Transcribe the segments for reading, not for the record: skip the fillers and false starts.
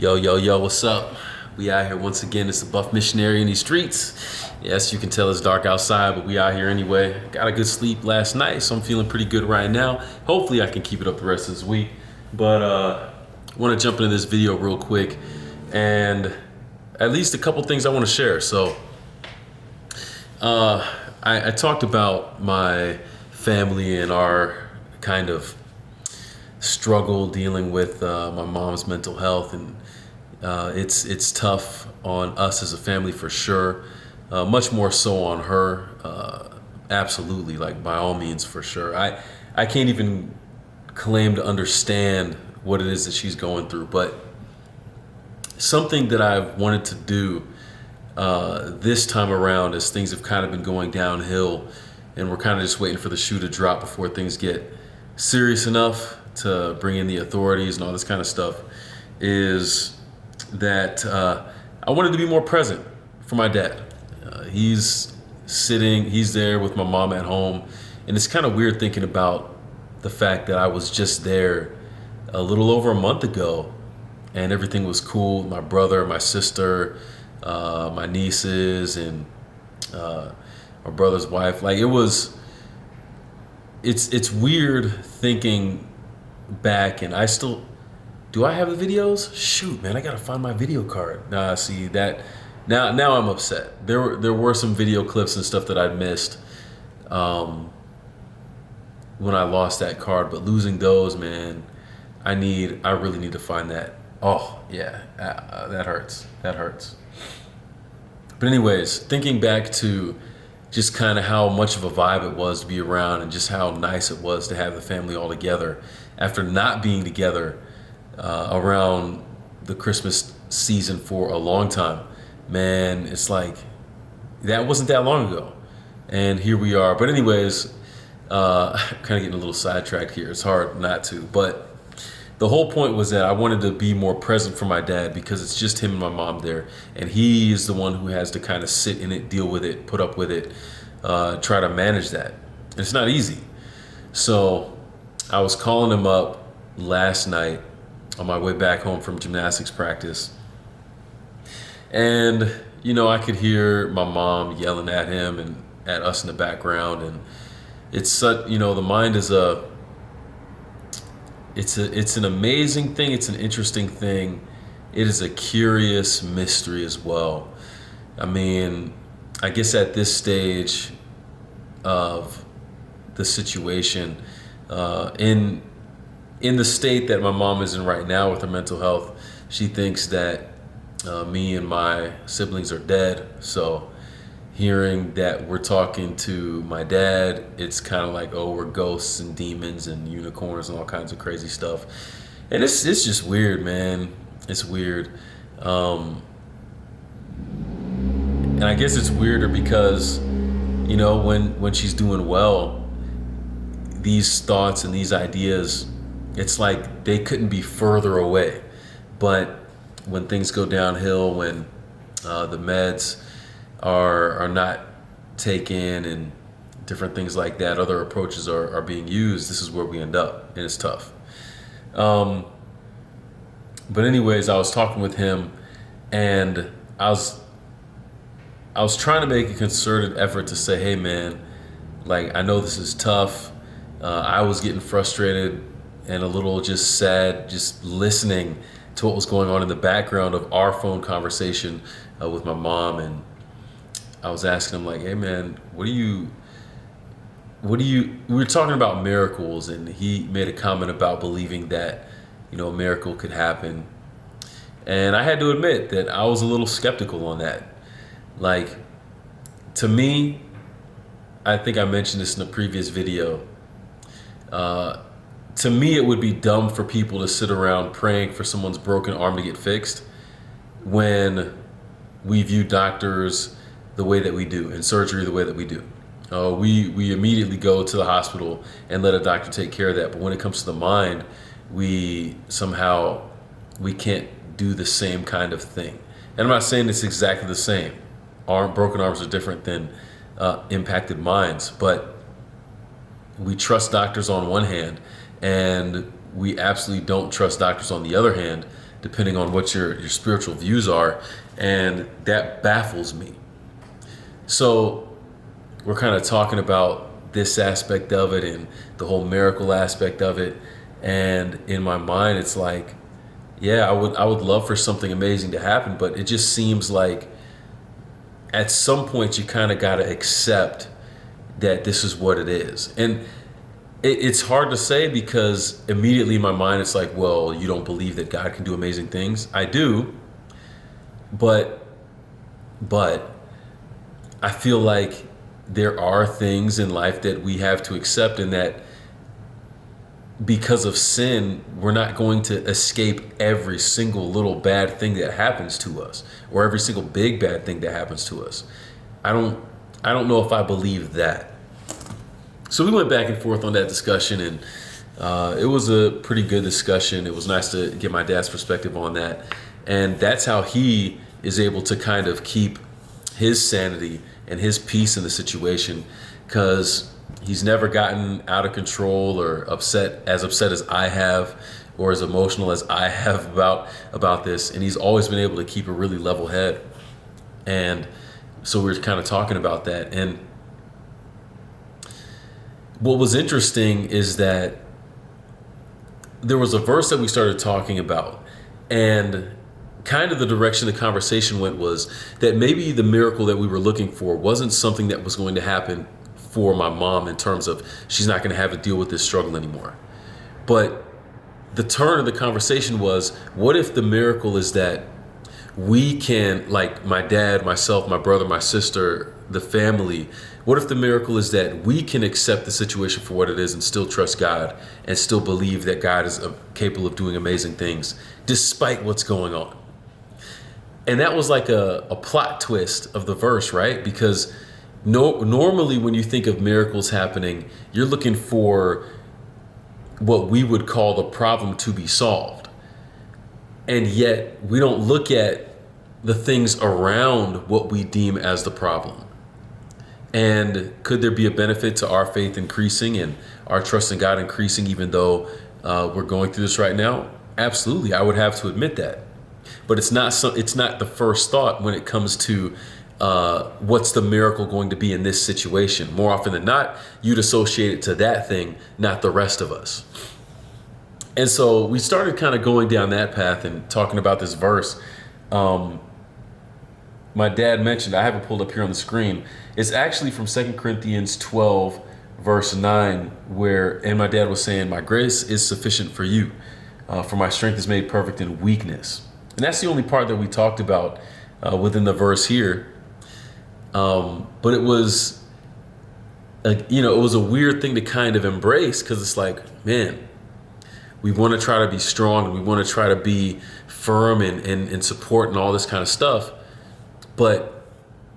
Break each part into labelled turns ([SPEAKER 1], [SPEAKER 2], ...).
[SPEAKER 1] Yo, yo, yo, what's up? We out here once again. It's the Buff Missionary in these streets. Yes, you can tell it's dark outside, but we out here anyway. Got a good sleep last night, so I'm feeling pretty good right now. Hopefully I can keep it up the rest of this week. But I want to jump into this video real quick and at least a couple things I want to share. So I talked about my family and our kind of struggle dealing with my mom's mental health, and it's tough on us as a family for sure. Much more so on her, absolutely, like by all means for sure. I can't even claim to understand what it is that she's going through, but something that I've wanted to do this time around, as things have kind of been going downhill, and we're kind of just waiting for the shoe to drop before things get serious enough to bring in the authorities and all this kind of stuff, is that I wanted to be more present for my dad. He's there with my mom at home, and it's kind of weird thinking about the fact that I was just there a little over a month ago and everything was cool. My brother, my sister, my nieces, and my brother's wife. Like it's weird thinking back, and do I have the videos? Shoot, man, I gotta find my video card. Nah, see that now I'm upset. There were some video clips and stuff that I missed when I lost that card, but losing those, man, I really need to find that. Oh yeah, that hurts. That hurts. But anyways, thinking back to just kind of how much of a vibe it was to be around, and just how nice it was to have the family all together after not being together around the Christmas season for a long time. Man, it's like that wasn't that long ago, and here we are. But anyways, kind of getting a little sidetracked here. It's hard not to, but the whole point was that I wanted to be more present for my dad, because it's just him and my mom there, and he is the one who has to kind of sit in it, deal with it, put up with it, try to manage that. And it's not easy. So I was calling him up last night on my way back home from gymnastics practice, and I could hear my mom yelling at him and at us in the background, and it's such, the mind is it's an amazing thing. It's an interesting thing. It is a curious mystery as well. I mean, I guess at this stage of the situation, in the state that my mom is in right now with her mental health, she thinks that me and my siblings are dead. So hearing that we're talking to my dad, it's kind of like, oh, we're ghosts and demons and unicorns and all kinds of crazy stuff. And it's just weird, man. It's weird. And I guess it's weirder because, when she's doing well, these thoughts and these ideas, it's like they couldn't be further away. But when things go downhill, when the meds are not taken and different things like that, other approaches are being used, this is where we end up, and it's tough. But anyways, I was talking with him, and I was trying to make a concerted effort to say, hey man, like, I know this is tough. I was getting frustrated and a little just sad, just listening to what was going on in the background of our phone conversation with my mom. And I was asking him, like, hey man, we were talking about miracles, and he made a comment about believing that, a miracle could happen. And I had to admit that I was a little skeptical on that. Like, to me, I think I mentioned this in a previous video, to me, it would be dumb for people to sit around praying for someone's broken arm to get fixed when we view doctors the way that we do, and surgery the way that we do. We immediately go to the hospital and let a doctor take care of that. But when it comes to the mind, we can't do the same kind of thing. And I'm not saying it's exactly the same. Broken arms are different than impacted minds, but we trust doctors on one hand, and we absolutely don't trust doctors on the other hand depending on what your spiritual views are, and that baffles me. So we're kind of talking about this aspect of it and the whole miracle aspect of it, and in my mind it's like, yeah, I would love for something amazing to happen, but it just seems like at some point you kind of got to accept that this is what it is. And it's hard to say, because immediately in my mind it's like, well, you don't believe that God can do amazing things. I do, but I feel like there are things in life that we have to accept, and that because of sin, we're not going to escape every single little bad thing that happens to us, or every single big bad thing that happens to us. I don't know if I believe that. So we went back and forth on that discussion, and it was a pretty good discussion. It was nice to get my dad's perspective on that. And that's how he is able to kind of keep his sanity and his peace in the situation, because he's never gotten out of control or upset as I have, or as emotional as I have about this. And he's always been able to keep a really level head. And so we were kind of talking about that. And what was interesting is that there was a verse that we started talking about, and kind of the direction the conversation went was that maybe the miracle that we were looking for wasn't something that was going to happen for my mom, in terms of she's not going to have to deal with this struggle anymore. But the turn of the conversation was, what if the miracle is that we can, like my dad, myself, my brother, my sister, the family, what if the miracle is that we can accept the situation for what it is and still trust God and still believe that God is capable of doing amazing things despite what's going on? And that was like a plot twist of the verse, right? Because normally when you think of miracles happening, you're looking for what we would call the problem to be solved. And yet we don't look at the things around what we deem as the problem. And could there be a benefit to our faith increasing and our trust in God increasing, even though we're going through this right now? Absolutely, I would have to admit that. But it's not the first thought when it comes to what's the miracle going to be in this situation. More often than not, you'd associate it to that thing, not the rest of us. And so we started kind of going down that path and talking about this verse. My dad mentioned, I have it pulled up here on the screen. It's actually from 2 Corinthians 12, verse 9, and my dad was saying, my grace is sufficient for you, for my strength is made perfect in weakness. And that's the only part that we talked about within the verse here. But it was, it was a weird thing to kind of embrace, because it's like, man, we want to try to be strong and we want to try to be firm and support and all this kind of stuff. But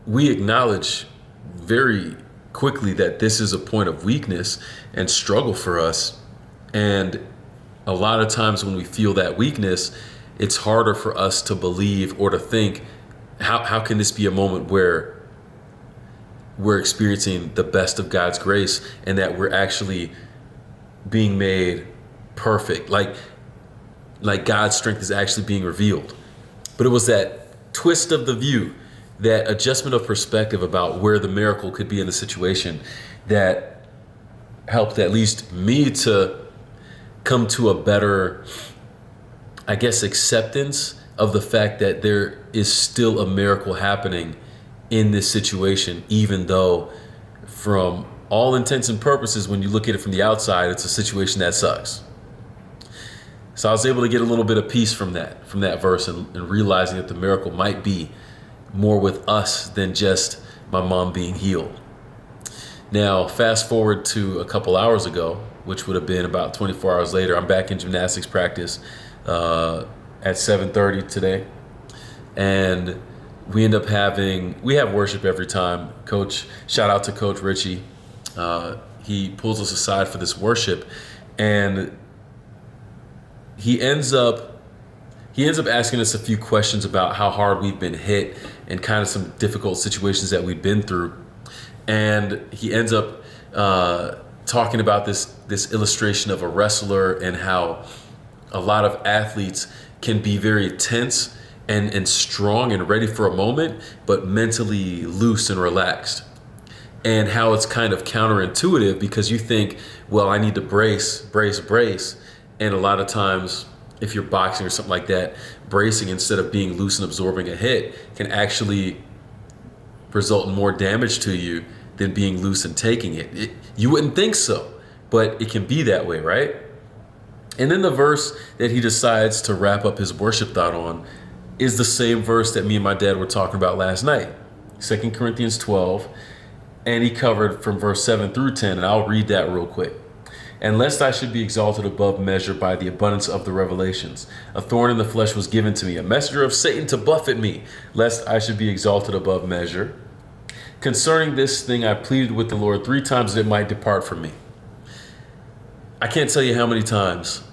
[SPEAKER 1] we acknowledge very quickly that this is a point of weakness and struggle for us. And a lot of times when we feel that weakness, it's harder for us to believe or to think, how can this be a moment where we're experiencing the best of God's grace and that we're actually being made perfect, like God's strength is actually being revealed. But it was that twist of the view, that adjustment of perspective about where the miracle could be in the situation, that helped at least me to come to a better, I guess, acceptance of the fact that there is still a miracle happening in this situation, even though from all intents and purposes, when you look at it from the outside, it's a situation that sucks. So I was able to get a little bit of peace from that verse, and realizing that the miracle might be more with us than just my mom being healed. Now, fast forward to a couple hours ago, which would have been about 24 hours later. I'm back in gymnastics practice at 7:30 today. And we have worship every time. Shout out to Coach Richie. He pulls us aside for this worship, and he ends up asking us a few questions about how hard we've been hit and kind of some difficult situations that we've been through. And he ends up talking about this illustration of a wrestler and how a lot of athletes can be very tense and strong and ready for a moment, but mentally loose and relaxed. And how it's kind of counterintuitive because you think, well, I need to brace. And a lot of times, if you're boxing or something like that, bracing instead of being loose and absorbing a hit can actually result in more damage to you than being loose and taking it. You wouldn't think so, but it can be that way, right? And then the verse that he decides to wrap up his worship thought on is the same verse that me and my dad were talking about last night, 2 Corinthians 12. And he covered from verse 7 through 10, and I'll read that real quick. And lest I should be exalted above measure by the abundance of the revelations, a thorn in the flesh was given to me, a messenger of Satan to buffet me, lest I should be exalted above measure. Concerning this thing, I pleaded with the Lord 3 times that it might depart from me. I can't tell you how many times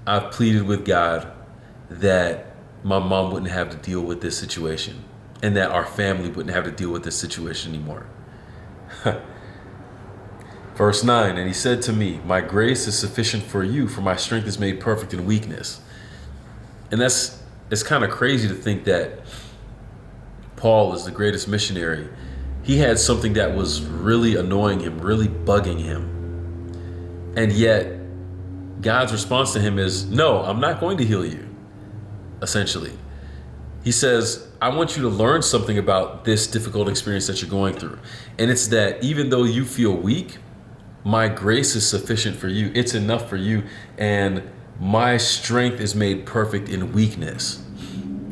[SPEAKER 1] I've pleaded with God that my mom wouldn't have to deal with this situation and that our family wouldn't have to deal with this situation anymore. Verse 9, and he said to me, my grace is sufficient for you, for my strength is made perfect in weakness. And it's kind of crazy to think that Paul is the greatest missionary. He had something that was really annoying him, really bugging him. And yet God's response to him is, no, I'm not going to heal you, essentially. He says, I want you to learn something about this difficult experience that you're going through. And it's that even though you feel weak, my grace is sufficient for you. It's enough for you. And my strength is made perfect in weakness.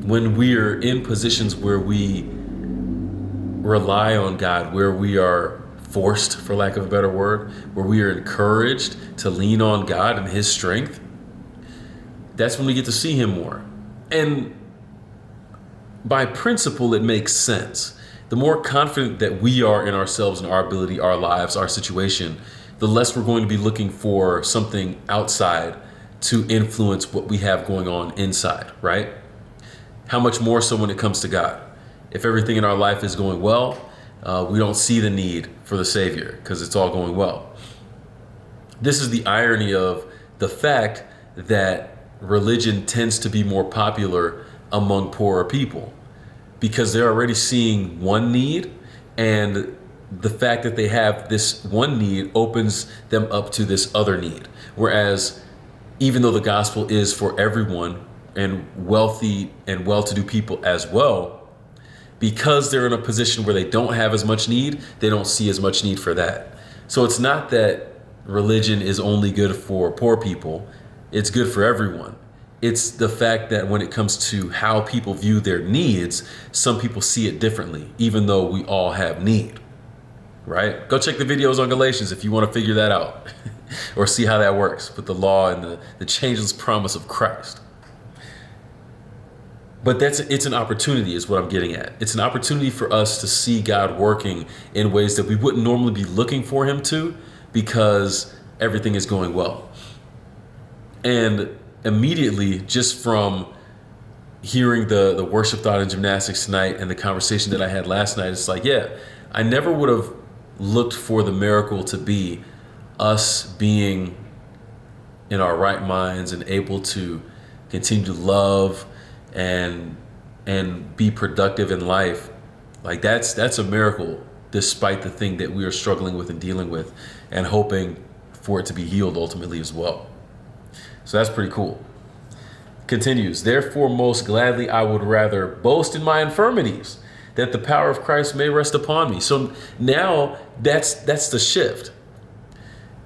[SPEAKER 1] When we are in positions where we rely on God, where we are forced, for lack of a better word, where we are encouraged to lean on God and his strength, that's when we get to see him more. And by principle, it makes sense. The more confident that we are in ourselves and our ability, our lives, our situation, the less we're going to be looking for something outside to influence what we have going on inside, right? How much more so when it comes to God? If everything in our life is going well, we don't see the need for the Savior because it's all going well. This is the irony of the fact that religion tends to be more popular among poorer people because they're already seeing one need, and the fact that they have this one need opens them up to this other need. Whereas even though the gospel is for everyone and wealthy and well-to-do people as well, because they're in a position where they don't have as much need, they don't see as much need for that. So it's not that religion is only good for poor people, it's good for everyone. It's the fact that when it comes to how people view their needs, some people see it differently, even though we all have need, right? Go check the videos on Galatians if you want to figure that out or see how that works with the law and the changeless promise of Christ. But it's an opportunity is what I'm getting at. It's an opportunity for us to see God working in ways that we wouldn't normally be looking for him to because everything is going well. And immediately, just from hearing the worship thought in gymnastics tonight and the conversation that I had last night, it's like, yeah, I never would have looked for the miracle to be us being in our right minds and able to continue to love and be productive in life. Like that's a miracle, despite the thing that we are struggling with and dealing with and hoping for it to be healed ultimately as well. So that's pretty cool. Continues, therefore most gladly I would rather boast in my infirmities, that the power of Christ may rest upon me. So now that's the shift.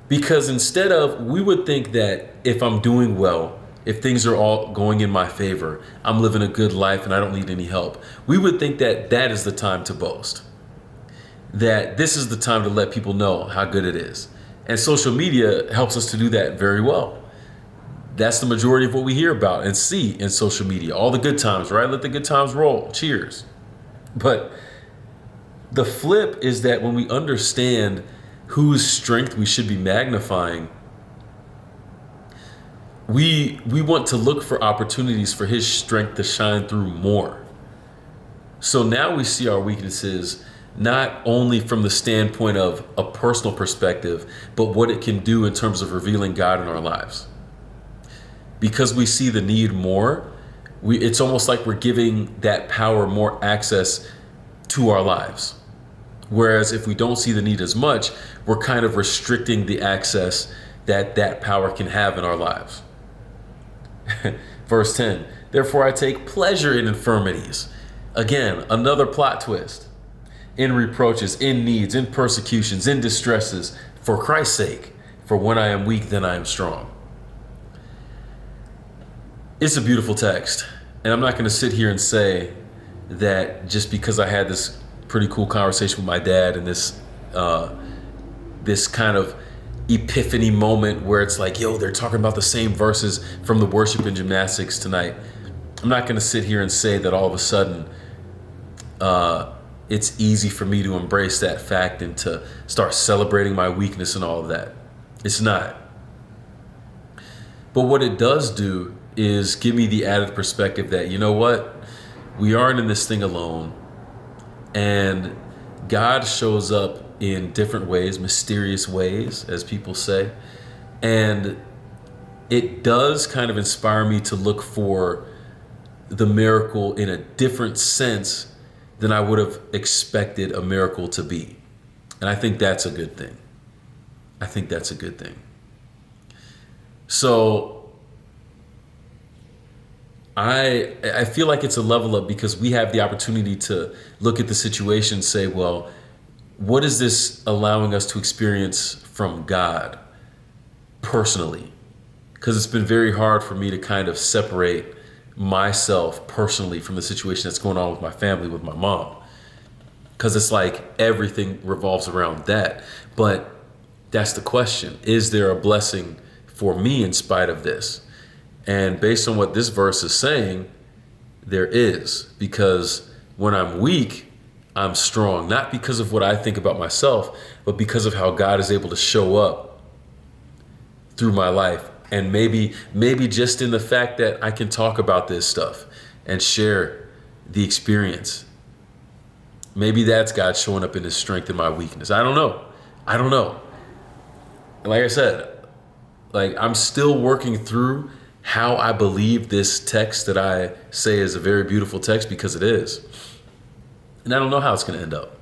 [SPEAKER 1] Because instead of, we would think that if I'm doing well, if things are all going in my favor, I'm living a good life and I don't need any help, we would think that that is the time to boast. That this is the time to let people know how good it is. And social media helps us to do that very well. That's the majority of what we hear about and see in social media. All the good times, right? Let the good times roll. Cheers. But the flip is that when we understand whose strength we should be magnifying, we want to look for opportunities for his strength to shine through more. So now we see our weaknesses not only from the standpoint of a personal perspective, but what it can do in terms of revealing God in our lives. Because we see the need more, it's almost like we're giving that power more access to our lives. Whereas if we don't see the need as much, we're kind of restricting the access that power can have in our lives. Verse 10, therefore I take pleasure in infirmities. Again, another plot twist. In reproaches, in needs, in persecutions, in distresses, for Christ's sake. For when I am weak, then I am strong. It's a beautiful text. And I'm not going to sit here and say that just because I had this pretty cool conversation with my dad and this kind of epiphany moment where it's like, yo, they're talking about the same verses from the worship and gymnastics tonight. I'm not going to sit here and say that all of a sudden it's easy for me to embrace that fact and to start celebrating my weakness and all of that. It's not. But what it does do is give me the added perspective that, you know what? We aren't in this thing alone. And God shows up in different ways, mysterious ways, as people say. And it does kind of inspire me to look for the miracle in a different sense than I would have expected a miracle to be. And I think that's a good thing. I think that's a good thing. So I feel like it's a level up because we have the opportunity to look at the situation and say, well, what is this allowing us to experience from God personally? Because it's been very hard for me to kind of separate myself personally from the situation that's going on with my family, with my mom. Because it's like everything revolves around that. But that's the question. Is there a blessing for me in spite of this? And based on what this verse is saying, there is. Because when I'm weak, I'm strong. Not because of what I think about myself, but because of how God is able to show up through my life. And maybe just in the fact that I can talk about this stuff and share the experience. Maybe that's God showing up in his strength and my weakness. I don't know. Like I said, I'm still working through how I believe this text that I say is a very beautiful text, because it is. And I don't know how it's going to end up.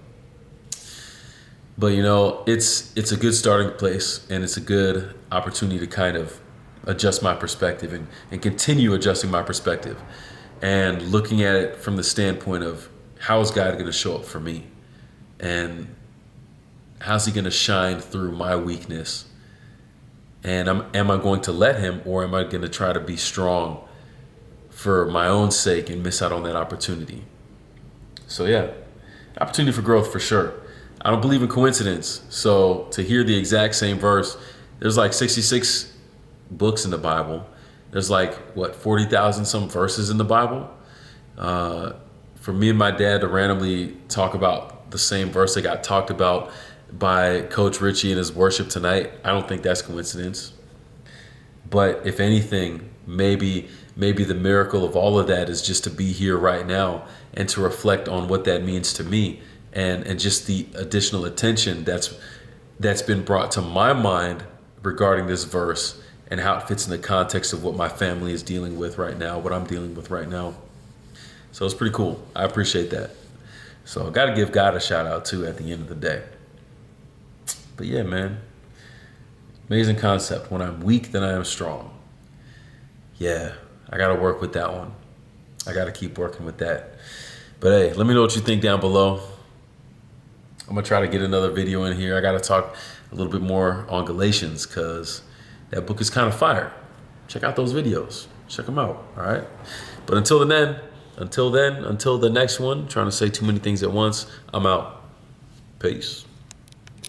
[SPEAKER 1] But, it's a good starting place, and it's a good opportunity to kind of adjust my perspective and continue adjusting my perspective and looking at it from the standpoint of how is God going to show up for me, and how's he going to shine through my weakness. And am I going to let him, or am I going to try to be strong for my own sake and miss out on that opportunity? So yeah, opportunity for growth for sure. I don't believe in coincidence. So to hear the exact same verse, there's like 66 books in the Bible. There's 40,000 some verses in the Bible. For me and my dad to randomly talk about the same verse that got talked about by Coach Richie in his worship tonight, I don't think that's coincidence. But if anything, maybe the miracle of all of that is just to be here right now and to reflect on what that means to me, and just the additional attention that's been brought to my mind regarding this verse and how it fits in the context of what my family is dealing with right now, what I'm dealing with right now. So it's pretty cool. I appreciate that. So I got to give God a shout out too at the end of the day. But yeah, man, amazing concept. When I'm weak, then I am strong. Yeah, I got to work with that one. I got to keep working with that. But hey, let me know what you think down below. I'm going to try to get another video in here. I got to talk a little bit more on Galatians, because that book is kind of fire. Check out those videos. Check them out. All right. But until the next one, trying to say too many things at once, I'm out. Peace.